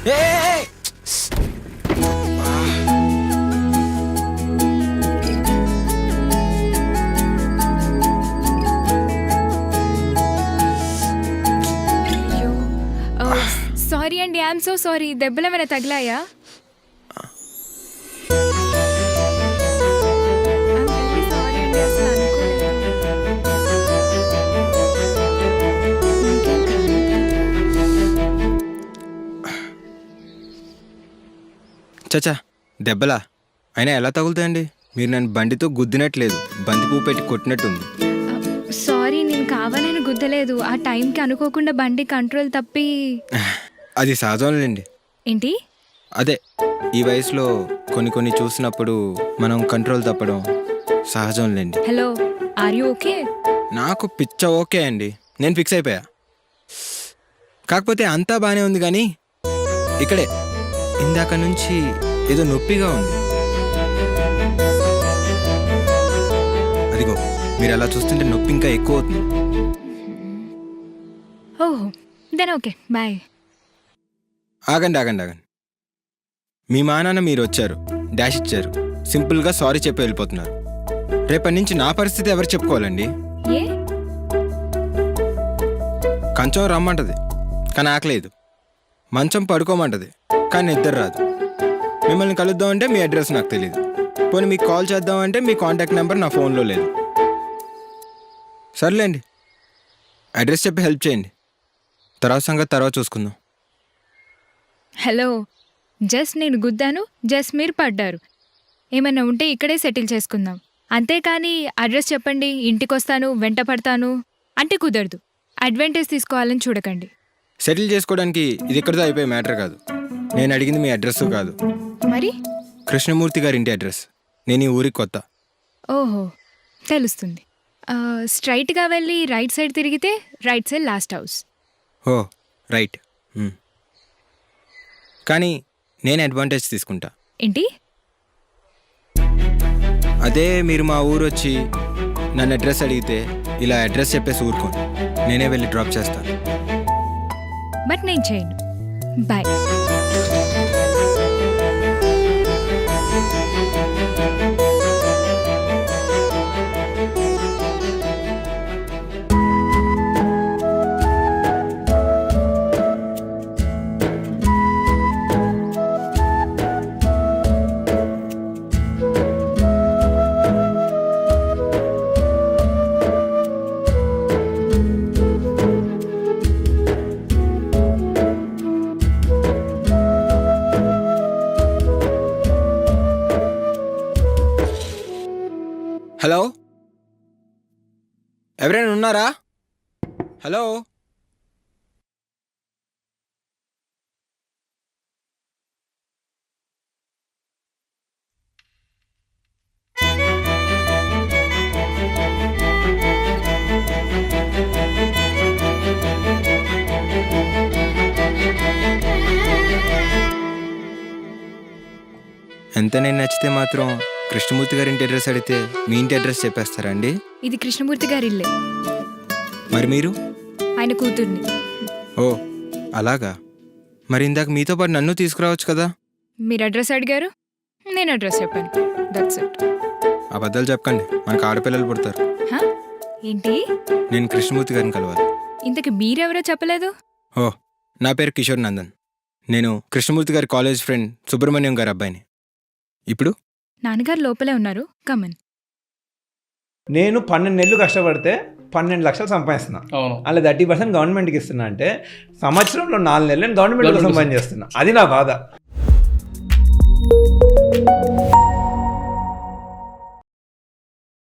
Sorry అండి, I'm so sorry. దెబ్బలు ఏమైనా తగిలాయా? చచ్చా, దెబ్బలా? అయినా ఎలా తగులుతాయండి? మీరు నన్ను బండితో గుద్దినట్లేదు, బంతి పువ్వు పెట్టి కొట్టినట్టుంది. సారీ, నేను కావాలని గుద్దలేదు. ఆ టైంకి అనుకోకుండా బండి కంట్రోల్ తప్పి. అది సహజంలేండి. ఏంటి? అదే, ఈ వయసులో కొన్ని చూసినప్పుడు మనం కంట్రోల్ తప్పడం సహజంలేండి. Hello, are you okay? నాకు పిచ్చ ఓకే అండి, నేను ఫిక్స్ అయిపోయా. కాకపోతే అంతా బాగానే ఉంది, కానీ ఇక్కడే ఇందాక నుంచి ఏదో నొప్పిగా ఉంది. అదిగో, మీరు అలా చూస్తుంటే నొప్పి ఇంకా ఎక్కువ అవుతుంది. ఓహో, దెన్ ఓకే, బాయ్. ఆగండి. మీ మా నాన్న మీరు వచ్చారు, డాష్ ఇచ్చారు, సింపుల్గా సారీ చెప్పి వెళ్ళిపోతున్నారు. రేపటి నుంచి నా పరిస్థితి ఎవరు చెప్పుకోవాలండి? ఏ? కంచం రమ్మంటది కానీ ఆకలేదు, మంచం పడుకోమంటది కానీ నిద్ర రాదు. మిమ్మల్ని కలుద్దామంటే మీ అడ్రస్ నాకు తెలియదు, పోనీ మీకు కాల్ చేద్దామంటే మీ కాంటాక్ట్ నెంబర్ నా ఫోన్లో లేదు. సర్లేండి, అడ్రస్ చెప్పి హెల్ప్ చేయండి, తర్వాత సంగతి తర్వాత చూసుకుందాం. హలో, జస్ట్ నేను గుద్దాను, జస్ట్ మీరు పడ్డారు. ఏమైనా ఉంటే ఇక్కడే సెటిల్ చేసుకుందాం, అంతేకాని అడ్రస్ చెప్పండి, ఇంటికి వస్తాను, వెంట పడతాను అంటే కుదరదు. అడ్వాంటేజ్ తీసుకోవాలని చూడకండి. సెటిల్ చేసుకోవడానికి ఇది ఇక్కడితో అయిపోయే మ్యాటర్ కాదు. నేను అడిగింది మీ అడ్రస్ కాదు, మరి కృష్ణమూర్తి గారి ఇంటి అడ్రస్. నేను ఈ ఊరికి కొత్త. ఓహో, తెలుస్తుంది. స్ట్రైట్గా వెళ్ళి రైట్ సైడ్ తిరిగితే రైట్ సైడ్ లాస్ట్ హౌస్. ఓ రైట్. కానీ నేను అడ్వాంటేజ్ తీసుకుంటా. ఏంటి? అదే మీరు మా ఊరు వచ్చి నన్ను అడ్రస్ అడిగితే ఇలా అడ్రస్ చెప్పేసి ఊరుకోను, నేనే వెళ్ళి డ్రాప్ చేస్తాను. బట్ నేను చేయను. బాయ్. హలో, ఎవరైనా ఉన్నారా? హలో, ఎంత నేను నచ్చితే మాత్రం కృష్ణమూర్తి గారి ఇంటి అడ్రస్ అడిగితే మీ ఇంటి అడ్రస్ చెప్పేస్తారా అండి? ఇది కృష్ణమూర్తి గారి ఇల్లే. మరి మీరు? ఆయన కూతుర్ని. ఓ అలాగా, మరి ఇందాక మీతో పాటు నన్ను తీసుకురావచ్చు కదా. మీరు అడ్రస్ అడిగారు, నేను అడ్రస్ చెప్పాను, దట్స్ ఇట్. అబద్ధాలు చెప్పకండి, మనకు ఆడపిల్లలు పుడతారు. ఏంటి? నేను కృష్ణమూర్తి గారిని కలవాలి. ఇంతకు మీరెవరో చెప్పలేదు. ఓ, నా పేరు కిషోర్ నందన్. నేను కృష్ణమూర్తి గారి కాలేజ్ ఫ్రెండ్ సుబ్రహ్మణ్యం గారి అబ్బాయిని. ఇప్పుడు నాన్నగారు లోపలే ఉన్నారు, కమన్. నేను 12 నెలలు కష్టపడితే 12 లక్షలు సంపాదిస్తున్నా. అలా 30% గవర్నమెంట్కి ఇస్తున్నా అంటే సంవత్సరంలో 4 నెలలు నేను గవర్నమెంట్ కోసం పని చేస్తున్నా. అది నా బాధ.